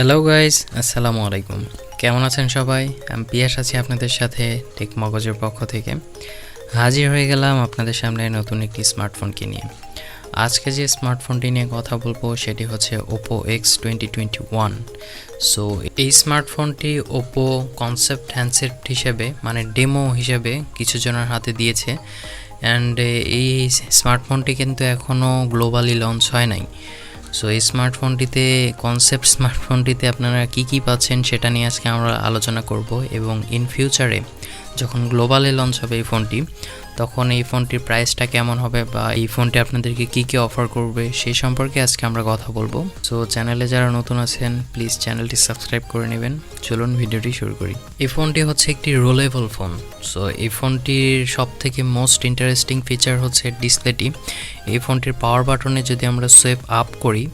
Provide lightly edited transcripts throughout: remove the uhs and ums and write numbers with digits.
Hello guys, আসসালামু আলাইকুম। কেমন আছেন সবাই? আমি পিয়াস আছি আপনাদের সাথে টেক মগজের পক্ষ থেকে। হাজির হয়ে গেলাম আপনাদের সামনে নতুন একটি স্মার্টফোনকে নিয়ে। আজকে যে স্মার্টফোনটি নিয়ে কথা বলবো সেটি হচ্ছে OPPO X 2021। সো এই স্মার্টফোনটি OPPO কনসেপ্ট হ্যান্ডসেট হিসেবে মানে ডেমো হিসেবে কিছু জনের হাতে দিয়েছে। অ্যান্ড এই স্মার্টফোনটি কিন্তু এখনও গ্লোবালি লঞ্চ হয় নাই। সো এই স্মার্টফোনটিতে আপনারা কি পাচ্ছেন সেটা নিয়ে আজকে আমরা আলোচনা করব, এবং ইন ফিউচারে যখন গ্লোবালে লঞ্চ হবে এই ফোনটি, তখন এই ফোনটির প্রাইসটা কেমন হবে বা এই ফোনটি আপনাদেরকে কি অফার করবে সেই সম্পর্কে আজকে আমরা কথা বলবো। সো চ্যানেলে যারা নতুন আছেন প্লিজ চ্যানেলটি সাবস্ক্রাইব করে নেবেন। চলুন ভিডিওটি শুরু করি। এই ফোনটি হচ্ছে একটি রোলেবল ফোন। সো এই ফোনটির সবথেকে মোস্ট ইন্টারেস্টিং ফিচার হচ্ছে ডিসপ্লেটি। এই ফোনটির পাওয়ার বাটনে যদি আমরা সুইপ আপ করি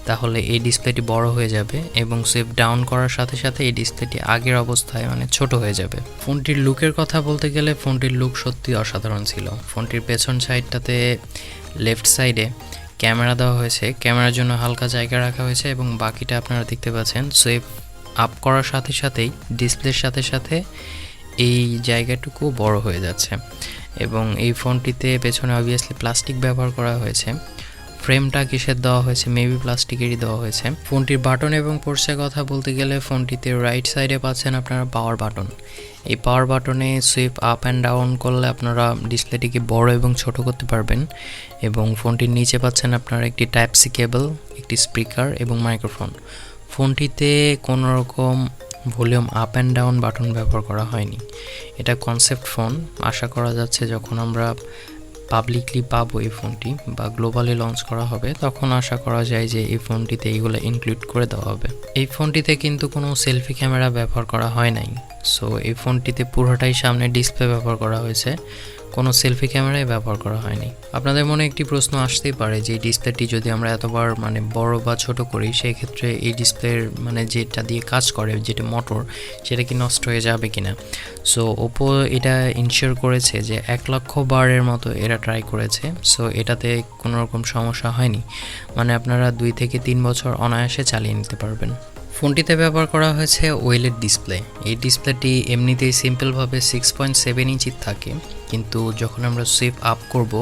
তাহলে এই ডিসপ্লেটি বড় হয়ে যাবে, এবং সুইপ ডাউন করার সাথে সাথে এই ডিসপ্লেটি আগের অবস্থায় মানে ছোট হয়ে যাবে। ফোনটির লুকের কথা বলতে গেলে ফোনটির লুক সত্যি অসাধারণ ছিল। ফোনটির পেছন সাইডটাতে লেফট সাইডে ক্যামেরা দেওয়া হয়েছে, ক্যামেরার জন্য হালকা জায়গা রাখা হয়েছে, এবং বাকিটা আপনারা দেখতে পাচ্ছেন সুইপ আপ করার সাথে সাথেই ডিসপ্লের সাথে সাথে এই জায়গাটুকু বড় হয়ে যাচ্ছে। এবং এই ফোনটিতে পেছনে অবভিয়াসলি প্লাস্টিক ব্যবহার করা হয়েছে। ফ্রেমটা কিসের দেওয়া হয়েছে? মেবি প্লাস্টিকেরই দেওয়া হয়েছে। ফোনটির বাটন এবং পোর্টসের কথা বলতে গেলে ফোনটিতে রাইট সাইডে পাচ্ছেন আপনারা পাওয়ার বাটন। এই পাওয়ার বাটনে সুইপ আপ অ্যান্ড ডাউন করলে আপনারা ডিসপ্লেটিকে বড় এবং ছোট করতে পারবেন। এবং ফোনটির নিচে পাচ্ছেন আপনারা একটি টাইপ সি কেবল, একটি স্পিকার এবং মাইক্রোফোন। ফোনটিতে কোনো রকম volume up and down button ব্যবহার করা হয়নি। এটা কনসেপ্ট ফোন। আশা করা যাচ্ছে যখন আমরা পাবলিকলি পাবো এই ফোনটি বা গ্লোবালি লঞ্চ করা হবে, তখন আশা করা যায় যে এই ফোনটিতে এইগুলো ইনক্লুড করে দেওয়া হবে। এই ফোনটিতে কিন্তু কোনো সেলফি ক্যামেরা ব্যবহার করা হয় নাই। সো এই ফোনটিতে পুরোটাই সামনে ডিসপ্লে ব্যবহার করা হয়েছে, কোনো সেলফি ক্যামেরাই ব্যবহার করা হয়নি। আপনাদের মনে একটি প্রশ্ন আসতেই পারে যে এই ডিসপ্লেটি যদি আমরা এতবার মানে বড় বা ছোট করি, সেই ক্ষেত্রে এই ডিসপ্লের মানে যেটা দিয়ে কাজ করে, যেটা মোটর, সেটা কি নষ্ট হয়ে যাবে কিনা। সো ওপো এটা ইনশিওর করেছে যে 1,00,000 বারের মতো এরা ট্রাই করেছে। সো এটাতে কোনো রকম সমস্যা হয়নি, মানে আপনারা 2 থেকে 3 বছর অনায়াসে চালিয়ে নিতে পারবেন। ফোনটিতে ব্যবহার করা হয়েছে ওয়েলেড ডিসপ্লে। এই ডিসপ্লেটি এমনিতেই সিম্পলভাবে 6.7 ইঞ্চির থাকে, কিন্তু যখন আমরা সুইপ আপ করব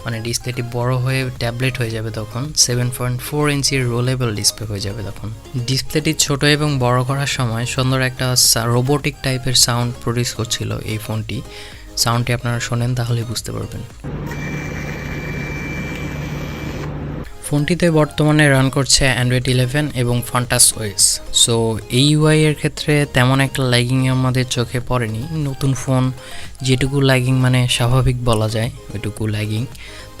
মানে ডিসপ্লেটি বড় হয়ে ট্যাবলেট হয়ে যাবে, তখন 7.4 ইঞ্চির রোলেবল ডিসপ্লে হয়ে যাবে। তখন ডিসপ্লেটি ছোট এবং বড় করার সময় সুন্দর একটা রোবোটিক টাইপের সাউন্ড প্রডিউস করছিল এই ফোনটি। সাউন্ডটি আপনারা শোনেন তাহলে বুঝতে পারবেন। ফোনটিতে বর্তমানে রান করছে অ্যান্ড্রয়েড 11 এবং ফন্টাস ওএস। সো এই ইউআই এর ক্ষেত্রে তেমন একটা ল্যাগিং আমাদের চোখে পড়েনি। নতুন ফোন যেটুকু ল্যাগিং মানে স্বাভাবিক বলা যায় ওইটুকু ল্যাগিং,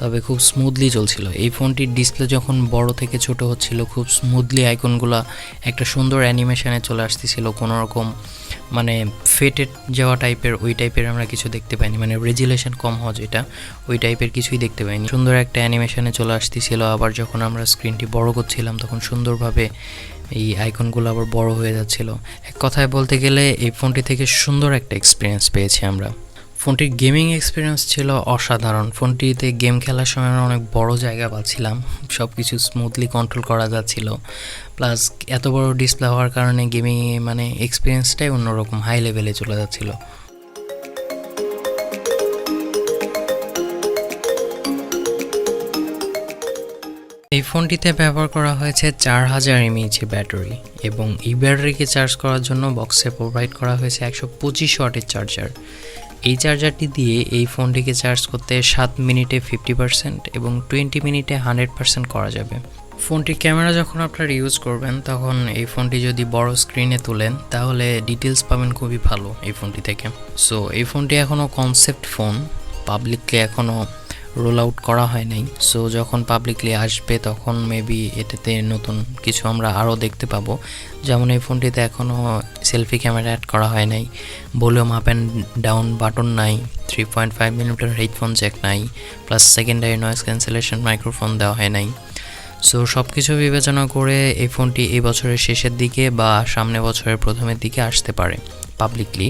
তবে খুব স্মুথলি চলছিল। এই ফোনটির ডিসপ্লে যখন বড় থেকে ছোট হচ্ছিল, খুব স্মুথলি আইকনগুলো একটা সুন্দর অ্যানিমেশনে চলে আসতেছিল। কোনো রকম মানে ফেটেড যাওয়া টাইপের ওই টাইপের আমরা কিছু দেখতে পাইনি, মানে রেজুলেশন কম হওয়া যেটা, ওই টাইপের কিছুই দেখতে পাইনি। সুন্দর একটা অ্যানিমেশনে চলে আসতেছিল। আবার যখন আমরা স্ক্রিনটি বড় করছিলাম তখন সুন্দরভাবে এই আইকনগুলো আবার বড় হয়ে যাচ্ছিল। এক কথায় বলতে গেলে এই ফোনটি থেকে সুন্দর একটা এক্সপিরিয়েন্স পেয়েছি আমরা। ফোনটির গেমিং এক্সপিরিয়েন্স ছিল অসাধারণ। ফোনটিতে গেম খেলার সময় আমরা অনেক বড় জায়গা পাচ্ছিলাম, সব কিছু স্মুথলি কন্ট্রোল করা যাচ্ছিল। প্লাস এত বড় ডিসপ্লে হওয়ার কারণে গেমিং মানে এক্সপিরিয়েন্সটাই অন্যরকম হাই লেভেলে চলে যাচ্ছিল। এই ফোনটিতে ব্যবহার করা হয়েছে 4000 mAh ব্যাটারি, এবং এই ব্যাটারিকে চার্জ করার জন্য বক্সে প্রোভাইড করা হয়েছে 125 ওয়াটের চার্জার। এই চার্জারটি দিয়ে এই ফোনটিকে চার্জ করতে 7 মিনিটে 50% এবং 20 মিনিটে 100% করা যাবে। ফোনটির ক্যামেরা যখন আপনারা ইউজ করবেন তখন এই ফোনটি যদি বড় স্ক্রিনে তোলেন তাহলে ডিটেলস পাবেন খুবই ভালো এই ফোনটি থেকে। সো এই ফোনটি এখনও কনসেপ্ট ফোন, পাবলিকলি এখনও রোল আউট করা হয় নাই। সো যখন পাবলিকলি আসবে তখন মেবি এটাতে নতুন কিছু আমরা আরও দেখতে পাবো। যেমন এই ফোনটিতে এখনও সেলফি ক্যামেরা অ্যাড করা হয় নাই, volume up and down button নাই, 3.5mm হেডফোন জ্যাক নাই, plus secondary noise cancellation microphone দেওয়া হয় নাই। সো সব কিছু বিবেচনা করে এই ফোনটি এই বছরের শেষের দিকে বা সামনে বছরের প্রথমের দিকে আসতে পারে পাবলিকলি।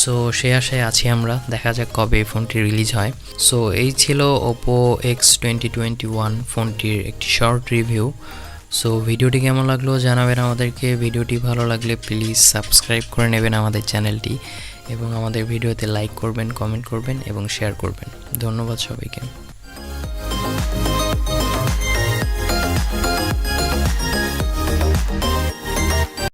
সো সে আশায় আছি আমরা, দেখা যাক কবে এই ফোনটি রিলিজ হয়। সো এই ছিল OPPO X 2021 ফোনটির একটি শর্ট রিভিউ। সো ভিডিওটি কেমন লাগলো জানাবেন আমাদেরকে। ভিডিওটি ভালো লাগলে প্লিজ সাবস্ক্রাইব করে নেবেন আমাদের চ্যানেলটি এবং আমাদের ভিডিওতে লাইক করবেন, কমেন্ট করবেন এবং শেয়ার করবেন। ধন্যবাদ সবাইকে।